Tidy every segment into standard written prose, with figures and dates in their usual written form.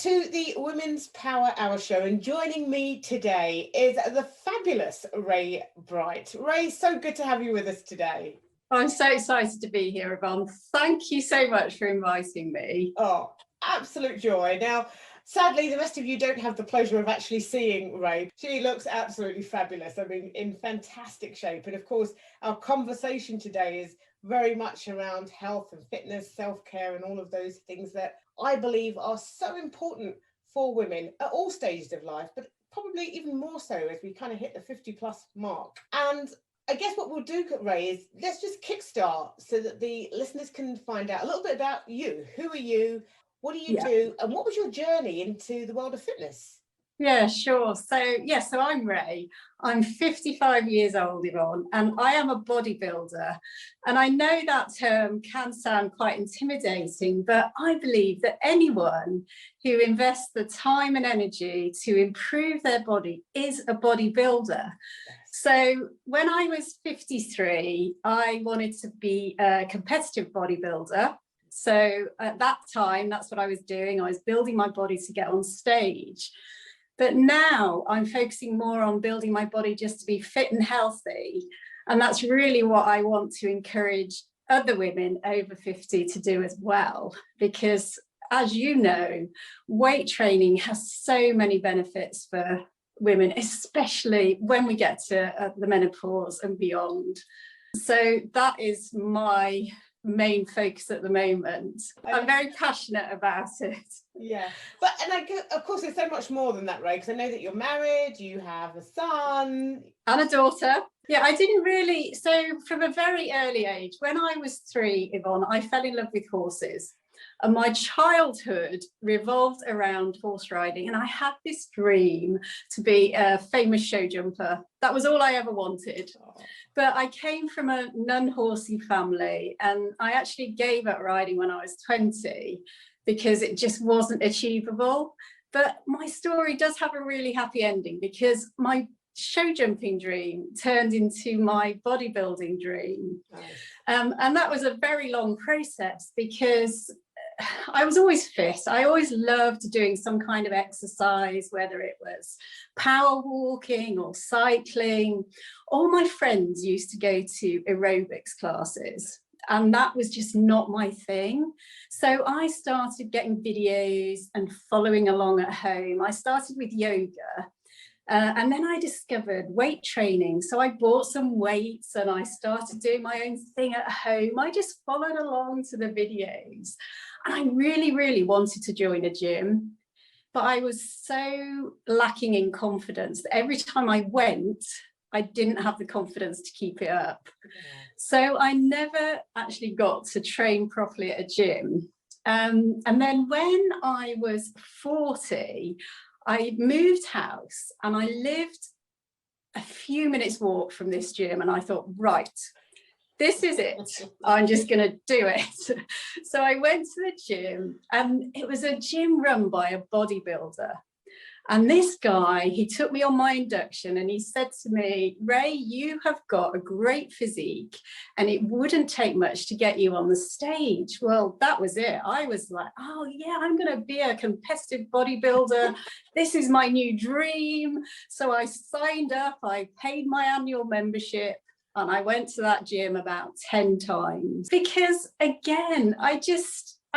to the Women's Power Hour show, and joining me today is the fabulous Rae Bright. Rae, so good to have you with us today. I'm so excited to be here, Yvonne. Thank you so much for inviting me. Oh, absolute joy. Now, sadly, the rest of you don't have the pleasure of actually seeing Rae. She looks absolutely fabulous. I mean, in fantastic shape. And of course, our conversation today is very much around health and fitness, self-care, and all of those things that I believe are so important for women at all stages of life, but probably even more so as we kind of hit the 50 plus mark. And I guess what we'll do, Rae, is let's just kickstart so that the listeners can find out a little bit about you. Who are you? What do you do? And what was your journey into the world of fitness? Yeah, sure. So I'm Rae. I'm 55 years old, Yvonne, and I am a bodybuilder. And I know that term can sound quite intimidating, but I believe that anyone who invests the time and energy to improve their body is a bodybuilder. So when I was 53, I wanted to be a competitive bodybuilder. So at that time, that's what I was doing. I was building my body to get on stage. But now I'm focusing more on building my body just to be fit and healthy. And that's really what I want to encourage other women over 50 to do as well. Because as you know, weight training has so many benefits for women, especially when we get to the menopause and beyond. So that is my main focus at the moment. I'm very passionate about it. Yeah, but of course there's so much more than that, Rae, because I know that you're married, you have a son and a daughter. Yeah, I didn't really, so from a very early age, when I was 3, Yvonne, I fell in love with horses. And my childhood revolved around horse riding, and I had this dream to be a famous show jumper. That was all I ever wanted. But I came from a non-horsey family, and I actually gave up riding when I was 20 because it just wasn't achievable. But my story does have a really happy ending, because my show jumping dream turned into my bodybuilding dream. And that was a very long process, because I was always fit. I always loved doing some kind of exercise, whether it was power walking or cycling. All my friends used to go to aerobics classes, and that was just not my thing. So I started getting videos and following along at home. I started with yoga. And then I discovered weight training. So I bought some weights and I started doing my own thing at home. I just followed along to the videos. And I really, really wanted to join a gym. But I was so lacking in confidence that every time I went, I didn't have the confidence to keep it up. So I never actually got to train properly at a gym. And then when I was 40, I moved house and I lived a few minutes walk from this gym, and I thought, right, this is it. I'm just going to do it. So I went to the gym, and it was a gym run by a bodybuilder. And this guy, he took me on my induction and he said to me, Rae, you have got a great physique and it wouldn't take much to get you on the stage. Well, that was it. I was like, oh yeah, I'm going to be a competitive bodybuilder. This is my new dream. So I signed up, I paid my annual membership, and I went to that gym about 10 times because, again, I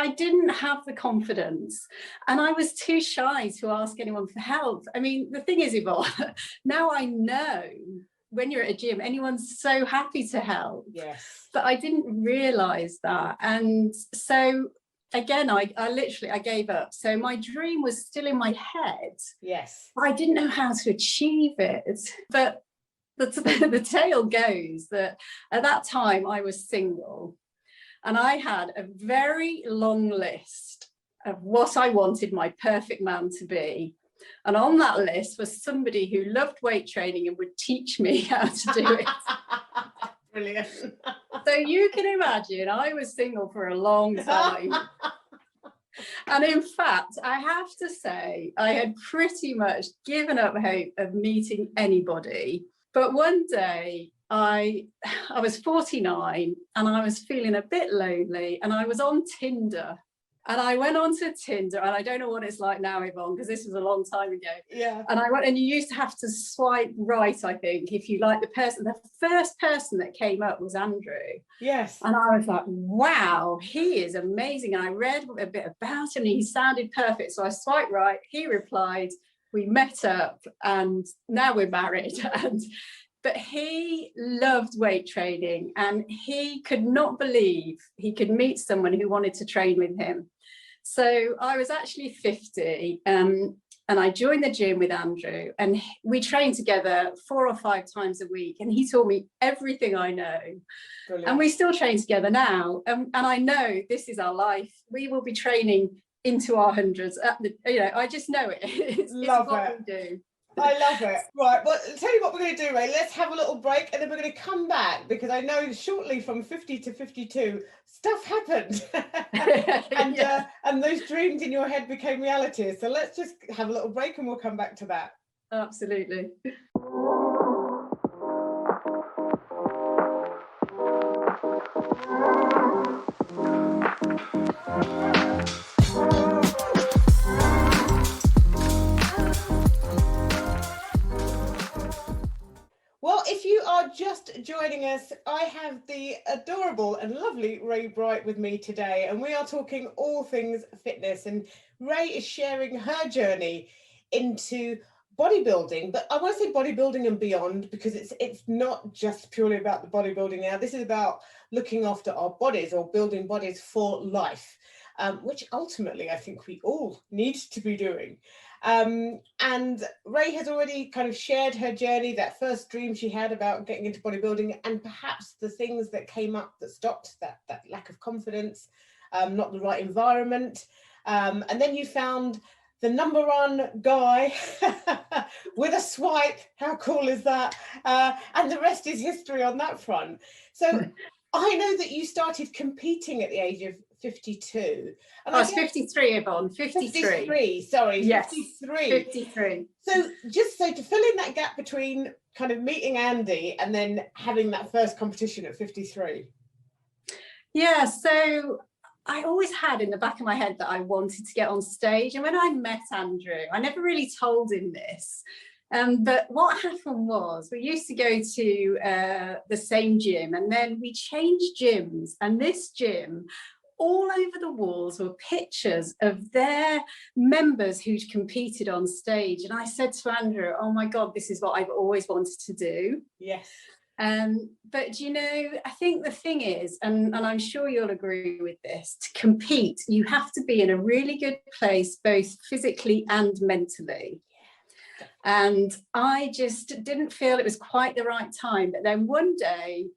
didn't have the confidence, and I was too shy to ask anyone for help. I mean, the thing is, Yvonne, now I know when you're at a gym, anyone's so happy to help. Yes. But I didn't realize that. And so again, I gave up. So my dream was still in my head. Yes. I didn't know how to achieve it. But the tale goes that at that time I was single. And I had a very long list of what I wanted my perfect man to be. And on that list was somebody who loved weight training and would teach me how to do it. Brilliant. So you can imagine, I was single for a long time. And in fact, I have to say, I had pretty much given up hope of meeting anybody. But one day, I was 49 and I was feeling a bit lonely, and I was on Tinder, And I went onto Tinder, and I don't know what it's like now, Yvonne, because this was a long time ago. Yeah. And I went, and you used to have to swipe right, I think, if you like the person. The first person that came up was Andrew. Yes. And I was like, wow, he is amazing. And I read a bit about him, and he sounded perfect. So I swiped right. He replied, we met up, and now we're married. But he loved weight training, and he could not believe he could meet someone who wanted to train with him. So I was actually 50, and I joined the gym with Andrew, and we trained together 4 or 5 times a week, and he taught me everything I know. Brilliant. And we still train together now, and I know this is our life. We will be training into our hundreds. I just know it. It's what we do. I love it. Right, well, I'll tell you what we're going to do, Rae. Let's have a little break, and then we're going to come back, because I know shortly from 50 to 52, stuff happened. And those dreams in your head became reality. So let's just have a little break, and we'll come back to that. Absolutely. Well, if you are just joining us, I have the adorable and lovely Rae Bright with me today, and we are talking all things fitness. And Rae is sharing her journey into bodybuilding, but I want to say bodybuilding and beyond, because it's not just purely about the bodybuilding now. This is about looking after our bodies, or building bodies for life, which ultimately I think we all need to be doing. And Rae has already kind of shared her journey, that first dream she had about getting into bodybuilding, and perhaps the things that came up that stopped that lack of confidence, not the right environment. And then you found the #1 guy with a swipe. How cool is that? And the rest is history on that front. So I know that you started competing at the age of 52. And I was 53, Yvonne. 53, sorry. Yes, 53. 53. So to fill in that gap between kind of meeting Andy and then having that first competition at 53. Yeah, so I always had in the back of my head that I wanted to get on stage. And when I met Andrew, I never really told him this. But what happened was, we used to go to the same gym, and then we changed gyms. And this gym, all over the walls were pictures of their members who'd competed on stage. And I said to Andrew, oh my God, this is what I've always wanted to do. Yes. But you know, I think the thing is, and I'm sure you'll agree with this, to compete, you have to be in a really good place, both physically and mentally. And I just didn't feel it was quite the right time. But then one day,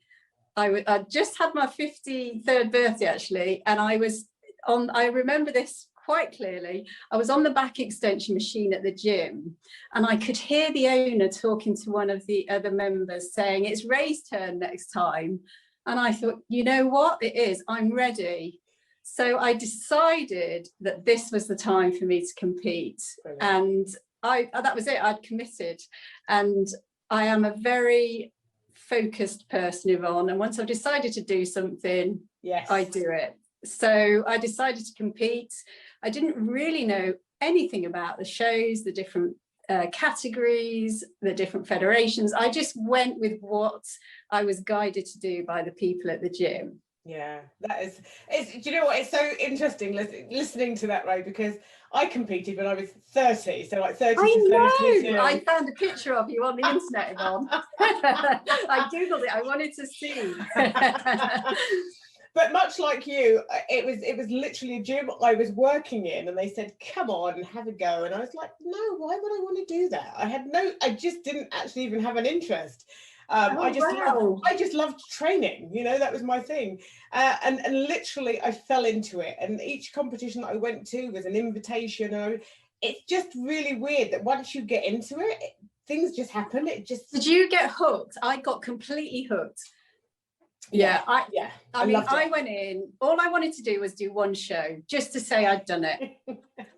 I just had my 53rd birthday, actually, and I remember this quite clearly. I was on the back extension machine at the gym, and I could hear the owner talking to one of the other members saying, it's Rae's turn next time. And I thought, you know what, it is, I'm ready. So I decided that this was the time for me to compete. Brilliant. And that was it, I'd committed. And I am a very focused person, Yvonne, and once I've decided to do something, yes, I do it. So I decided to compete. I didn't really know anything about the shows, the different categories, the different federations. I just went with what I was guided to do by the people at the gym. Yeah, do you know what, it's so interesting listening to that, Rae, because I competed when I was 30, so like 30 to 32. I found a picture of you on the internet, Yvonne. I googled it, I wanted to see. But much like you, it was literally a gym I was working in, and they said, come on and have a go. And I was like, no, why would I want to do that? I just didn't actually even have an interest. I just loved training, you know, that was my thing. And literally I fell into it, and each competition that I went to was an invitation. It's just really weird that once you get into it, things just happen. Did you get hooked? I got completely hooked. Yeah, I mean, I went in, all I wanted to do was do one show, just to say I'd done it.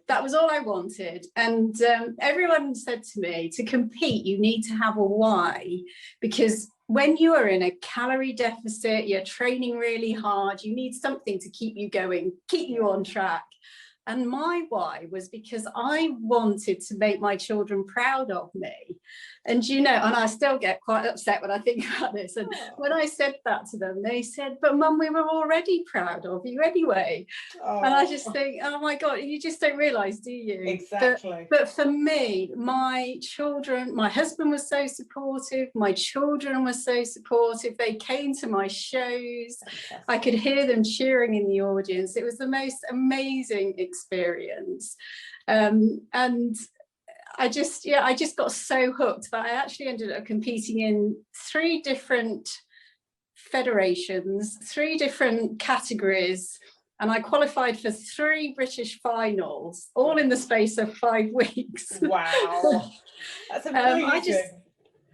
That was all I wanted. And everyone said to me, to compete, you need to have a why, because when you are in a calorie deficit, you're training really hard, you need something to keep you going, keep you on track. And my why was because I wanted to make my children proud of me. And, you know, and I still get quite upset when I think about this. And when I said that to them, they said, but Mum, we were already proud of you anyway. And I just think, oh my God, you just don't realise, do you? Exactly. But for me, my children, my husband was so supportive, my children were so supportive. They came to my shows. Fantastic. I could hear them cheering in the audience. It was the most amazing experience. And I just got so hooked that I actually ended up competing in 3 different federations, 3 different categories, and I qualified for 3 British finals, all in the space of 5 weeks. Wow, that's amazing.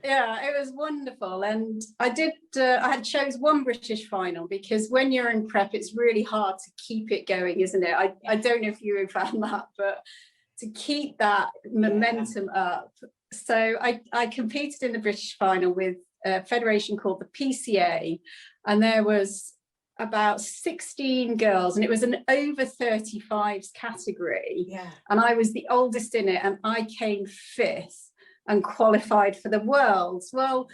Yeah, it was wonderful. And I had chose 1 British final, because when you're in prep, it's really hard to keep it going, isn't it? I don't know if you found that, but to keep that momentum up. So I competed in the British final with a federation called the PCA, and there was about 16 girls, and it was an over 35s category. Yeah. And I was the oldest in it, and I came 5th and qualified for the Worlds. Well,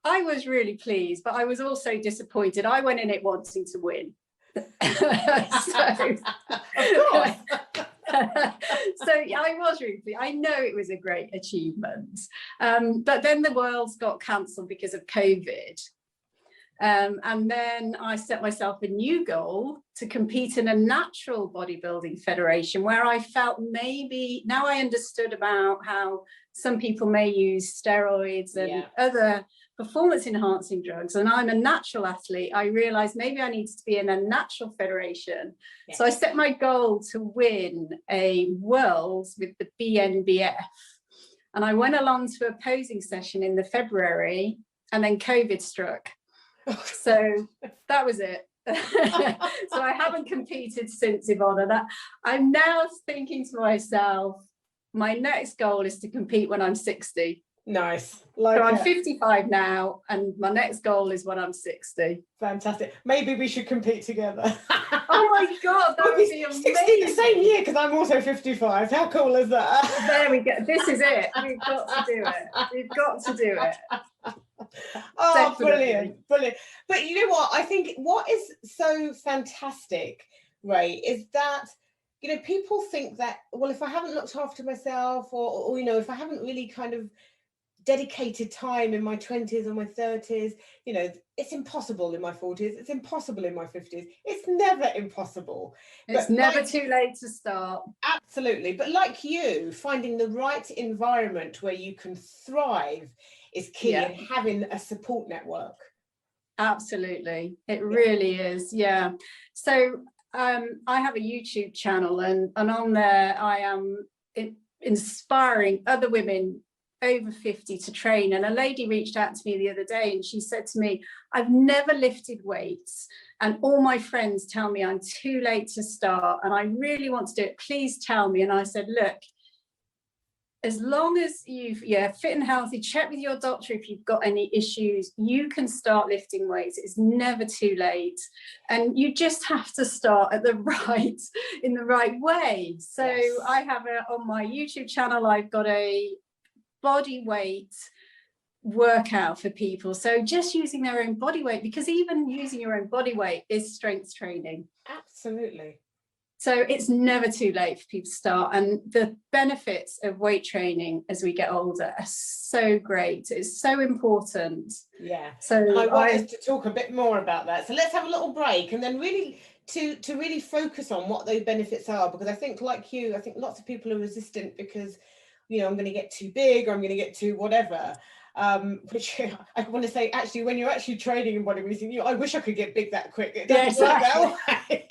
I was really pleased, but I was also disappointed. I went in it wanting to win. So yeah, I was really pleased. I know it was a great achievement, but then the Worlds got cancelled because of COVID. And then I set myself a new goal to compete in a natural bodybuilding federation, where I felt maybe now I understood about how some people may use steroids and other performance enhancing drugs, and I'm a natural athlete. I realized maybe I needed to be in a natural federation. So I set my goal to win a Worlds with the BNBF, and I went along to a posing session in the February, and then COVID struck. So that was it. So I haven't competed since, Yvonne, and I'm now thinking to myself, my next goal is to compete when I'm 60. Nice. So I'm 55 now, and my next goal is when I'm 60. Fantastic. Maybe we should compete together. Oh my God, that would be amazing. 60 the same year, because I'm also 55. How cool is that? There we go. This is it. We've got to do it. We've got to do it. Oh, Definitely. brilliant. But you know what? I think what is so fantastic, Rae, is that, you know, people think that, well, if I haven't looked after myself, or you know, if I haven't really kind of dedicated time in my 20s or my 30s, you know, it's impossible in my 40s, it's impossible in my 50s. It's never impossible. It's never too late to start. Absolutely. But like you, finding the right environment where you can thrive is key, and having a support network. Absolutely. It really is. Yeah. So I have a YouTube channel, and on there I am inspiring other women over 50 to train. And a lady reached out to me the other day, and she said to me, I've never lifted weights, and all my friends tell me I'm too late to start, and I really want to do it. Please tell me. And I said, look, as long as you're fit and healthy, check with your doctor if you've got any issues, you can start lifting weights. It's never too late. And you just have to start in the right way. So I have on my YouTube channel, I've got a body weight workout for people. So just using their own body weight, because even using your own body weight is strength training. Absolutely. So it's never too late for people to start. And the benefits of weight training as we get older are so great. It's so important. Yeah. So I want us to talk a bit more about that. So let's have a little break, and then really to really focus on what those benefits are, because I think, like you, I think lots of people are resistant because, you know, I'm going to get too big, or I'm going to get too whatever. Which I want to say, actually, when you're actually training in bodybuilding, I wish I could get big that quick. It doesn't work that way.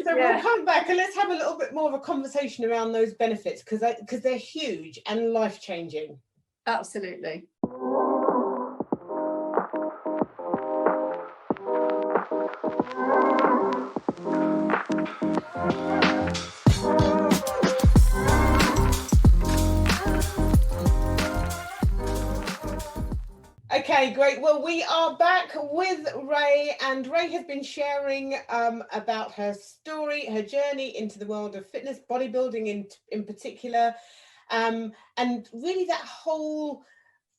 We'll come back, and let's have a little bit more of a conversation around those benefits, because they're huge and life-changing. Absolutely. Okay, Okay, great. Well, we are back with Rae, and Rae has been sharing about her story, her journey into the world of fitness, bodybuilding in particular, and really that whole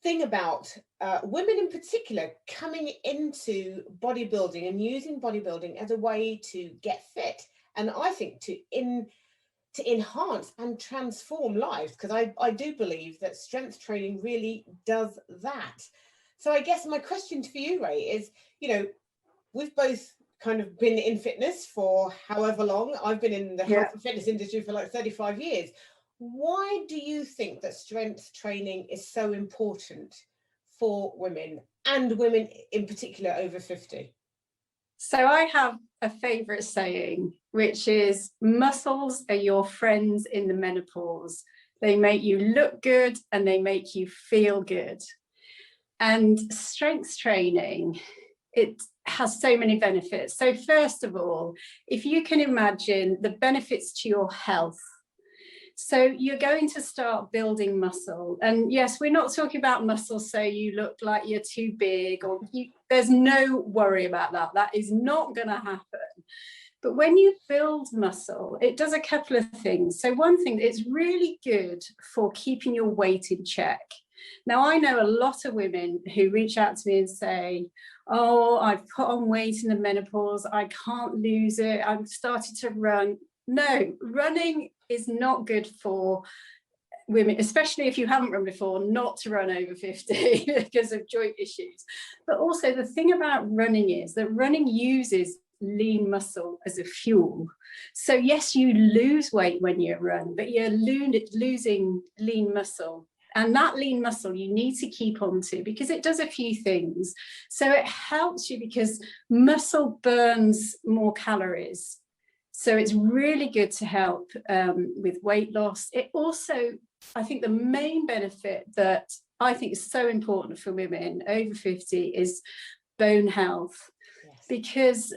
thing about women in particular coming into bodybuilding and using bodybuilding as a way to get fit, and I think to enhance and transform lives, because I do believe that strength training really does that. So I guess my question for you, Rae, is, we've both kind of been in fitness for however long. I've been in the health and fitness industry for like 35 years. Why do you think that strength training is so important for women, and women in particular over 50? So I have a favorite saying, which is muscles are your friends in the menopause. They make you look good and they make you feel good. And strength training, it has so many benefits. So first of all, if you can imagine the benefits to your health. So you're going to start building muscle. And yes, we're not talking about muscle so you look like you're too big, or there's no worry about that. That is not going to happen. But when you build muscle, it does a couple of things. So one thing, it's really good for keeping your weight in check. Now, I know a lot of women who reach out to me and say, oh, I've put on weight in the menopause, I can't lose it, I've started to run. No, running is not good for women, especially if you haven't run before, not to run over 50 because of joint issues. But also the thing about running is that running uses lean muscle as a fuel. So yes, you lose weight when you run, but you're losing lean muscle. And that lean muscle you need to keep on to, because it does a few things. So it helps you because muscle burns more calories. So it's really good to help with weight loss. It also, I think the main benefit that I think is so important for women over 50 is bone health. Yes. Because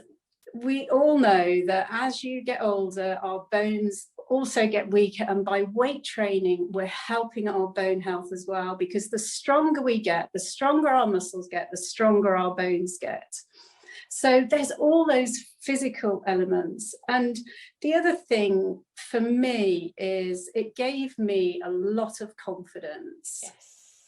we all know that as you get older, our bones also get weaker, and by weight training we're helping our bone health as well, because the stronger we get, the stronger our muscles get, the stronger our bones get. So there's all those physical elements. And the other thing for me is it gave me a lot of confidence. Yes.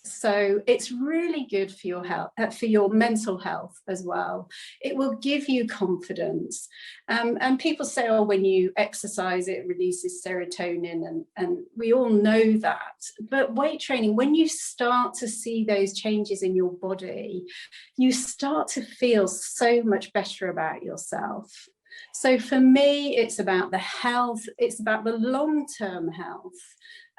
So it's really good for your health, for your mental health as well. It will give you confidence. And people say, oh, when you exercise, it releases serotonin, and we all know that. But weight training, when you start to see those changes in your body, you start to feel so much better about yourself. So for me, it's about the health, it's about the long-term health.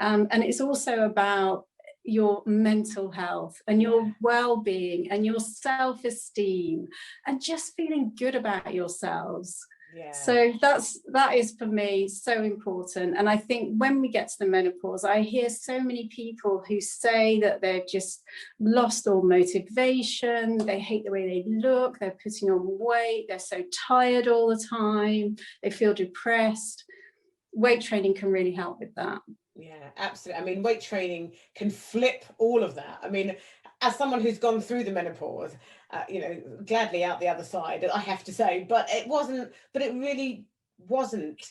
And it's also about your mental health and your well-being and your self-esteem and just feeling good about yourselves. Yeah. So that is for me so important. And I think when we get to the menopause, I hear so many people who say that they've just lost all motivation, they hate the way they look, they're putting on weight, they're so tired all the time, they feel depressed. Weight training can really help with that. Yeah, absolutely. I mean, weight training can flip all of that. I mean, as someone who's gone through the menopause, gladly out the other side, I have to say, but it really wasn't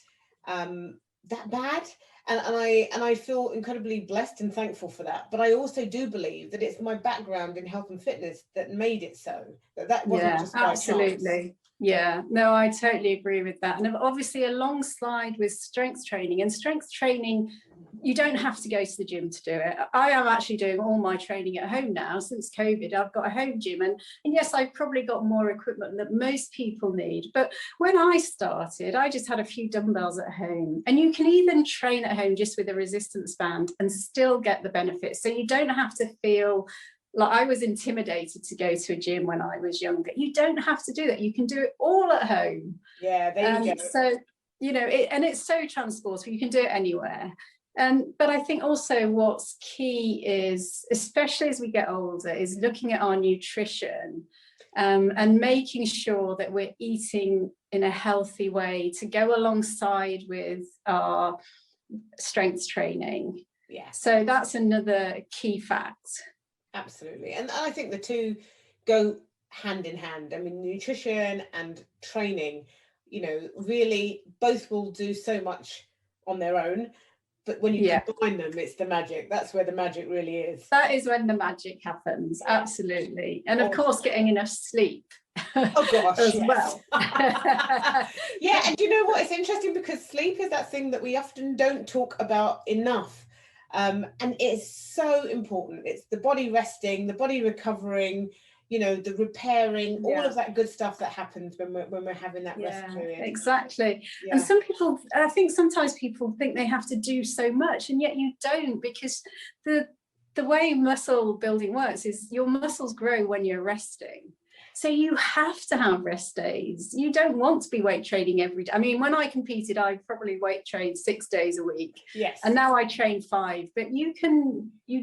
that bad. And I feel incredibly blessed and thankful for that. But I also do believe that it's my background in health and fitness that made it so. That wasn't just by absolutely. Chance. Yeah, no, I totally agree with that. And obviously alongside with strength training, and strength training, you don't have to go to the gym to do it. I am actually doing all my training at home now. Since COVID, I've got a home gym, and yes, I've probably got more equipment that most people need. But when I started, I just had a few dumbbells at home, and you can even train at home just with a resistance band and still get the benefits. So you don't have to feel like I was intimidated to go to a gym when I was younger. You don't have to do that. You can do it all at home. Yeah, there you go. So, it's so transportable. You can do it anywhere. But I think also what's key is, especially as we get older, is looking at our nutrition and making sure that we're eating in a healthy way to go alongside with our strength training. Yeah. So that's another key fact. Absolutely. And I think the two, go hand in hand. I mean, nutrition and training, you know, really both will do so much on their own, but when you combine them, it's the magic. That's where the magic really is. That is when the magic happens. Absolutely. And of course, getting enough sleep. Oh gosh, as yes. well. Yeah, and do you know what? It's interesting because sleep is that thing that we often don't talk about enough. And it's so important. It's the body resting, the body recovering, you know, the repairing, all of that good stuff that happens when we're having that rest period. Exactly. And some people, I think sometimes people think they have to do so much, and yet you don't, because the way muscle building works is your muscles grow when you're resting. So you have to have rest days. You don't want to be weight training every day. I mean, when I competed, I probably weight trained 6 days a week. Yes. And now I train 5. But you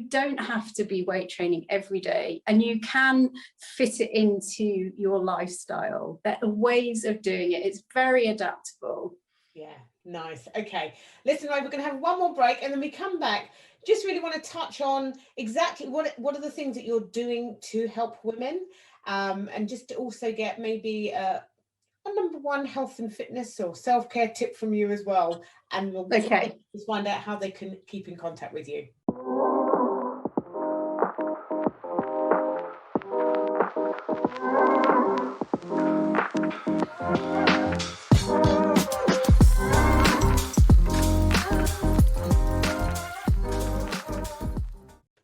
don't have to be weight training every day, and you can fit it into your lifestyle. There are ways of doing it. It's very adaptable. Yeah, nice. Okay, listen, Rae, we're going to have one more break, and then we come back. Just really want to touch on exactly what are the things that you're doing to help women. And just to also get maybe a number one health and fitness or self-care tip from you as well. And we'll just find out how they can keep in contact with you.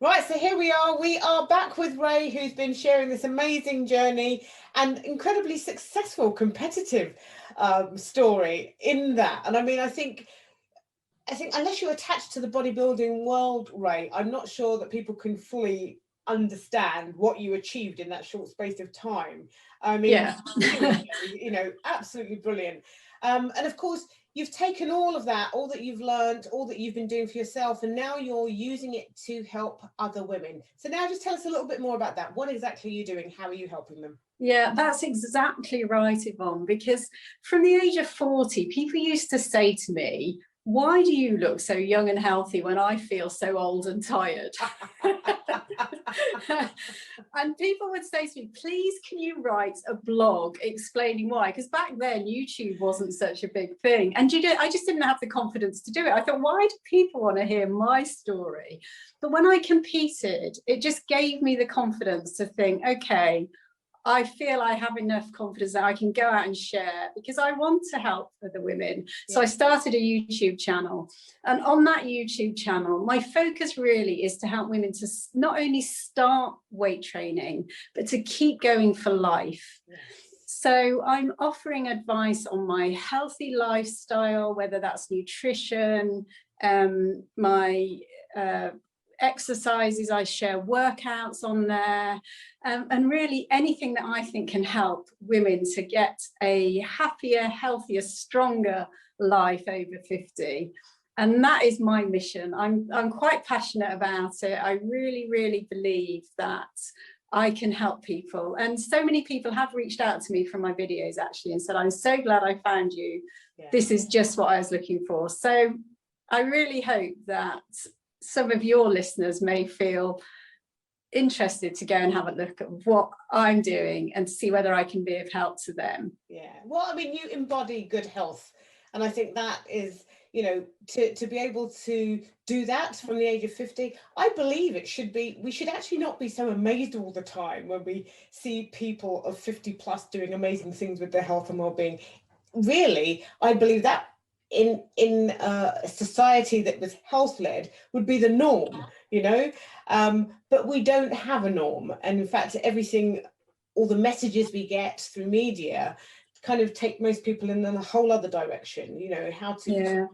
Right, so here we are back with Rae, who's been sharing this amazing journey and incredibly successful competitive story in that. And I mean, I think unless you're attached to the bodybuilding world, Rae, I'm not sure that people can fully understand what you achieved in that short space of time. I mean, you know, absolutely brilliant. And of course, you've taken all of that, all that you've learned, all that you've been doing for yourself, and now you're using it to help other women. So now just tell us a little bit more about that. What exactly are you doing? How are you helping them? Yeah, that's exactly right, Yvonne, because from the age of 40, people used to say to me, why do you look so young and healthy when I feel so old and tired? And people would say to me, please, can you write a blog explaining why? Because back then YouTube wasn't such a big thing. And you know, I just didn't have the confidence to do it. I thought, why do people want to hear my story? But when I competed, it just gave me the confidence to think, okay, I feel I have enough confidence that I can go out and share, because I want to help other women. So I started a YouTube channel, and on that YouTube channel, my focus really is to help women to not only start weight training, but to keep going for life. Yes. So I'm offering advice on my healthy lifestyle, whether that's nutrition, my exercises. I share workouts on there, and really anything that I think can help women to get a happier, healthier, stronger life over 50. And that is my mission. I'm quite passionate about it. I really, really believe that I can help people. And so many people have reached out to me from my videos actually and said, I'm so glad I found you. Yeah. This is just what I was looking for. So I really hope that some of your listeners may feel interested to go and have a look at what I'm doing and see whether I can be of help to them. Yeah, well, I mean, you embody good health, and I think that is, you know, to be able to do that from the age of 50, I believe it should be, we should actually not be so amazed all the time when we see people of 50 plus doing amazing things with their health and well-being. Really, I believe that in a society that was health-led would be the norm, you know, but we don't have a norm. And in fact, everything, all the messages we get through media kind of take most people in a whole other direction, you know, how to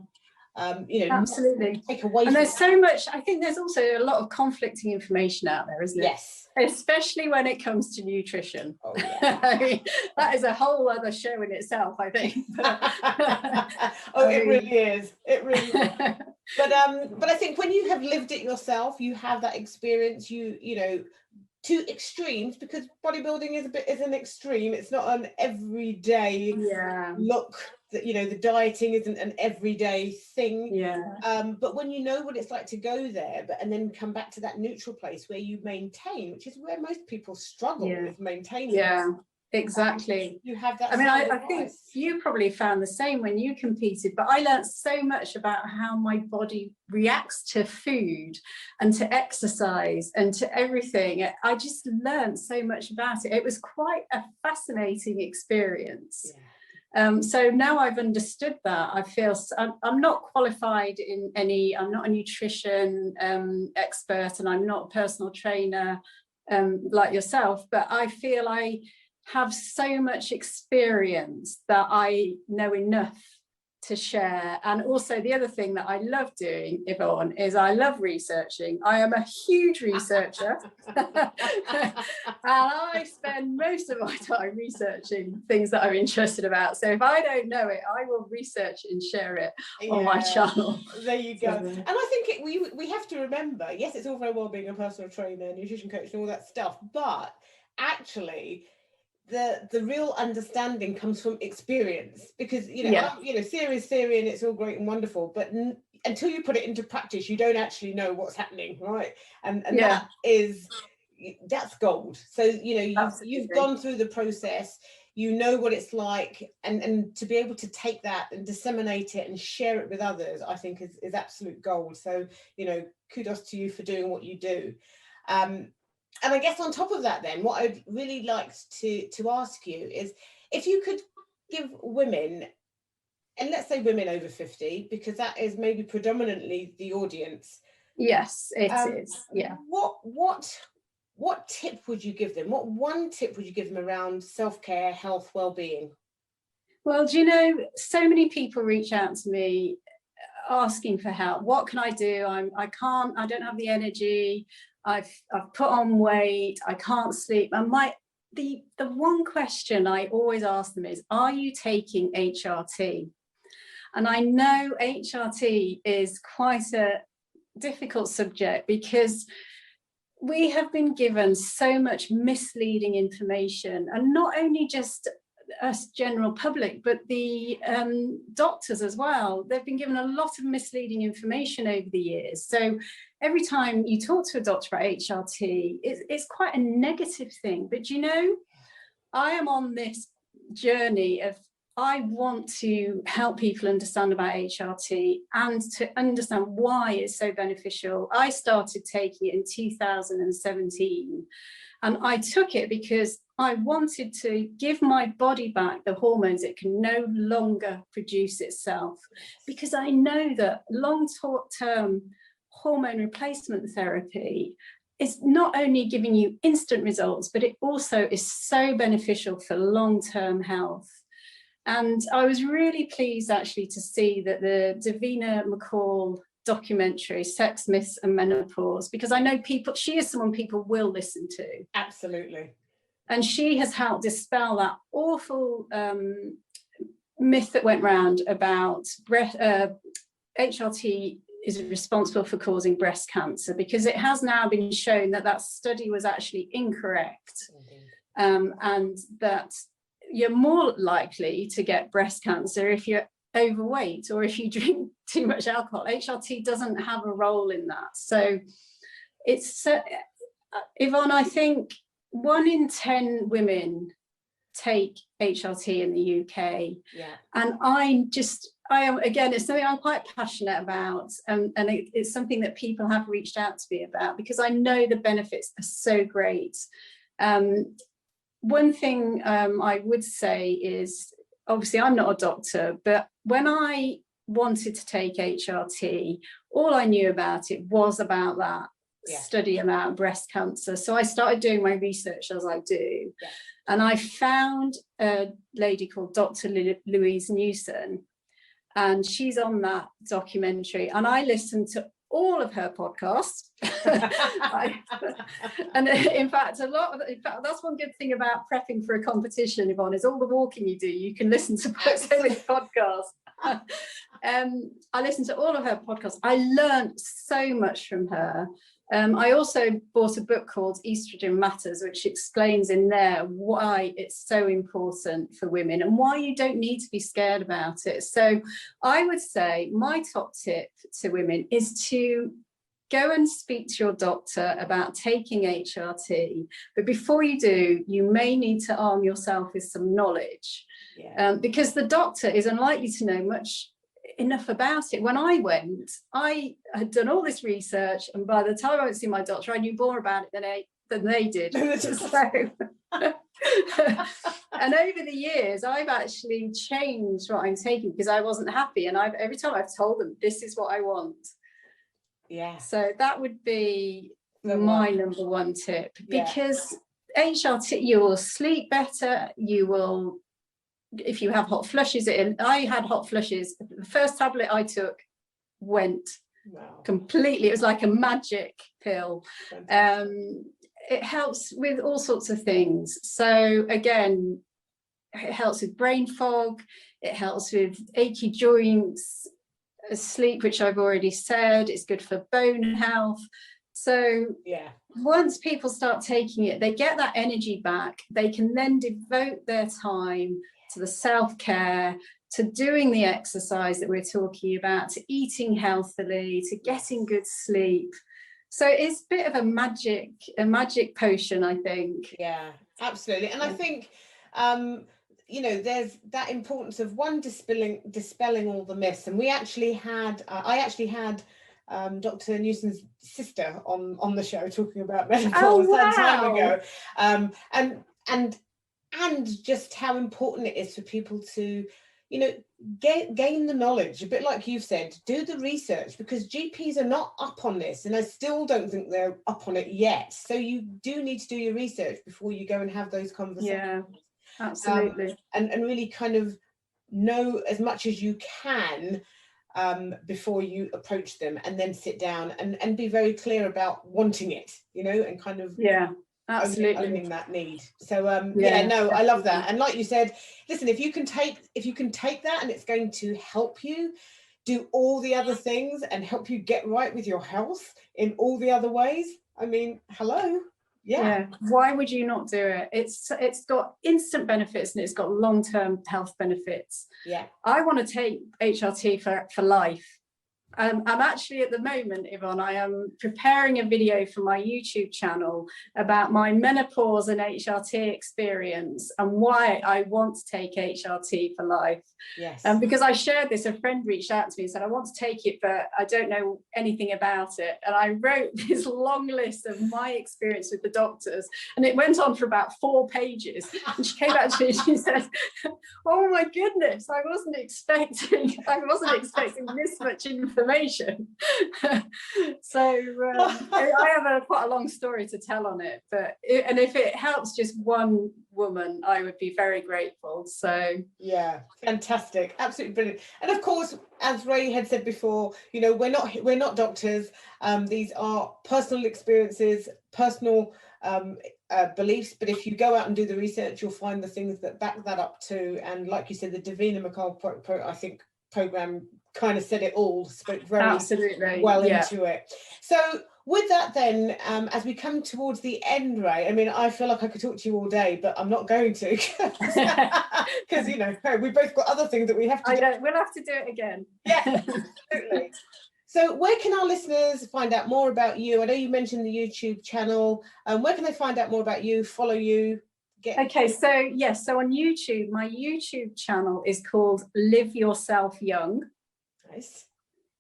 you know, absolutely take away. And there's so much, I think there's also a lot of conflicting information out there, isn't it? Yes. Especially when it comes to nutrition. Oh, yeah. I mean, that is a whole other show in itself, I think. Oh, it really is. It really is. But I think when you have lived it yourself, you have that experience, you know, to extremes, because bodybuilding is an extreme. It's not an everyday look. That, you know, the dieting isn't an everyday thing. But when you know what it's like to go there, and then come back to that neutral place where you maintain, which is where most people struggle with maintaining. Exactly. You have that. I mean, I think you probably found the same when you competed, but I learned so much about how my body reacts to food and to exercise and to everything. I just learned so much about it. It was quite a fascinating experience. So now I've understood that. I feel I'm not qualified in any, I'm not a nutrition expert, and I'm not a personal trainer like yourself, but I feel I have so much experience that I know enough to share. And also the other thing that I love doing, Yvonne, is I love researching. I am a huge researcher and I spend most of my time researching things that I'm interested about. So if I don't know it, I will research and share it on my channel. There you go. And I think we have to remember, yes, it's all very well being a personal trainer, nutrition coach and all that stuff, but actually the real understanding comes from experience, because you know theory is theory and it's all great and wonderful, but until you put it into practice you don't actually know what's happening, right? And that's gold. So you know you've gone through the process, you know what it's like, and to be able to take that and disseminate it and share it with others, I think is absolute gold. So you know, kudos to you for doing what you do. And I guess on top of that, then, what I'd really like to ask you is if you could give women, and let's say women over 50, because that is maybe predominantly the audience. Yes, it is. Yeah. What tip would you give them? What one tip would you give them around self-care, health, well-being? Well, do you know, so many people reach out to me asking for help. What can I do? I don't have the energy. I've put on weight, I can't sleep. And the one question I always ask them is, are you taking HRT? And I know HRT is quite a difficult subject because we have been given so much misleading information, and not only just us general public, but the doctors as well. They've been given a lot of misleading information over the years. So every time you talk to a doctor about HRT, it's quite a negative thing. But you know, I am on this journey of, I want to help people understand about HRT and to understand why it's so beneficial. I started taking it in 2017, and I took it because I wanted to give my body back the hormones it can no longer produce itself, because I know that long-term hormone replacement therapy is not only giving you instant results, but it also is so beneficial for long-term health. And I was really pleased actually to see that the Davina McCall documentary, Sex, Myths and Menopause, because I know she is someone people will listen to. Absolutely. And she has helped dispel that awful myth that went round about HRT is responsible for causing breast cancer, because it has now been shown that that study was actually incorrect, and that you're more likely to get breast cancer if you're overweight or if you drink too much alcohol. HRT doesn't have a role in that. So it's, Yvonne, I think 1 in 10 women take HRT in the UK. Yeah. And I am, again, it's something I'm quite passionate about, and it's something that people have reached out to me about, because I know the benefits are so great. One thing I would say is, obviously I'm not a doctor, but when I wanted to take HRT, all I knew about it was about that study about breast cancer. So I started doing my research as I do. Yeah. And I found a lady called Dr. Louise Newson, and she's on that documentary, and I listened to all of her podcasts. And in fact, that's one good thing about prepping for a competition, Yvonne, is all the walking you do, you can listen to so many podcasts. I listened to all of her podcasts. I learned so much from her. I also bought a book called Estrogen Matters, which explains in there why it's so important for women and why you don't need to be scared about it. So I would say my top tip to women is to go and speak to your doctor about taking HRT. But before you do, you may need to arm yourself with some knowledge, because the doctor is unlikely to know enough about it. When I went, I had done all this research, and by the time I went to see my doctor, I knew more about it than they did. And over the years, I've actually changed what I'm taking because I wasn't happy, and every time I've told them this is what I want. Yeah. So that would be my number one tip, because HRT, you will sleep better, you will. If you have hot flushes, I had hot flushes. The first tablet I took went completely. It was like a magic pill. It helps with all sorts of things. So again, it helps with brain fog. It helps with achy joints, sleep, which I've already said. It's good for bone health. So once people start taking it, they get that energy back. They can then devote their time to the self-care, to doing the exercise that we're talking about, to eating healthily, to getting good sleep. So it's a bit of a magic potion, I think. Yeah, absolutely. And I think, you know, there's that importance of dispelling all the myths. And I actually had Dr. Newsom's sister on the show talking about menopause that time ago. And just how important it is for people to, you know, gain the knowledge, a bit like you've said, do the research, because GPs are not up on this, and I still don't think they're up on it yet. So you do need to do your research before you go and have those conversations. Yeah, absolutely. And really kind of know as much as you can before you approach them, and then sit down and be very clear about wanting it, you know, and kind of absolutely owning that need. So I love that. And like you said, listen, if you can take that, and it's going to help you do all the other things and help you get right with your health in all the other ways, I mean, hello. Why would you not do it? It's got instant benefits, and it's got long-term health benefits. I want to take HRT for life. I'm actually at the moment, Yvonne, I am preparing a video for my YouTube channel about my menopause and HRT experience and why I want to take HRT for life. Because I shared this, a friend reached out to me and said, I want to take it, but I don't know anything about it. And I wrote this long list of my experience with the doctors, and it went on for about 4 pages. And she came back to me and she said, oh my goodness, I wasn't expecting this much information. So I have quite a long story to tell on it, and if it helps just one woman, I would be very grateful. So fantastic, absolutely brilliant. And of course, as Rae had said before, you know, we're not doctors. These are personal experiences, personal beliefs, but if you go out and do the research, you'll find the things that back that up too. And like you said, the Davina McCall I think program kind of said it all, spoke very well into it. So with that then, as we come towards the end, Rae, I mean, I feel like I could talk to you all day, but I'm not going to, because you know, we've both got other things that we have to do. We'll have to do it again. Absolutely. So where can our listeners find out more about you? I know you mentioned the YouTube channel. Where can they find out more about you, follow you? Okay, so on YouTube, my YouTube channel is called Live Yourself Young. Nice.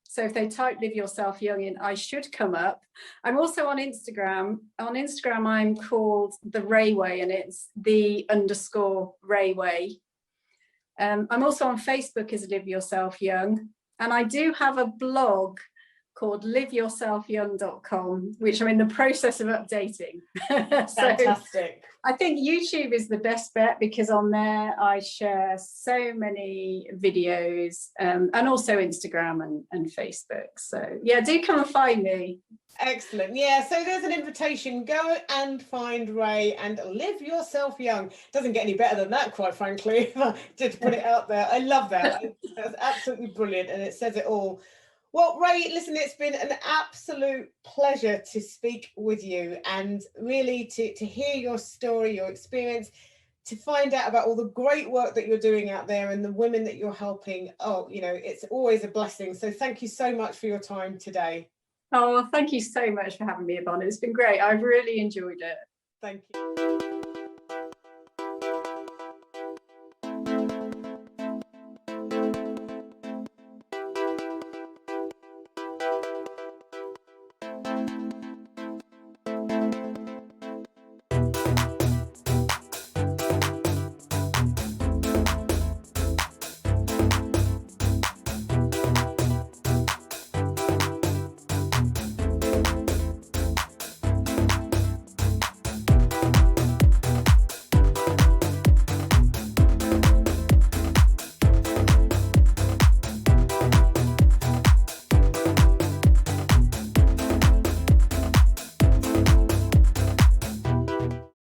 So if they type Live Yourself Young in, I should come up. I'm also on Instagram. On Instagram, I'm called The Rae Way, and it's _Rae Way. I'm also on Facebook as Live Yourself Young. And I do have a blog called liveyourselfyoung.com, which I'm in the process of updating. Fantastic. I think YouTube is the best bet, because on there I share so many videos, and also Instagram and Facebook. So yeah, do come and find me. Excellent. Yeah, so there's an invitation. Go and find Rae and live yourself young. Doesn't get any better than that, quite frankly. Just to put it out there. I love that. That's absolutely brilliant, and it says it all. Well, Rae, listen, it's been an absolute pleasure to speak with you, and really to hear your story, your experience, to find out about all the great work that you're doing out there and the women that you're helping. Oh, you know, it's always a blessing. So thank you so much for your time today. Oh, thank you so much for having me, Yvonne. It's been great. I've really enjoyed it. Thank you.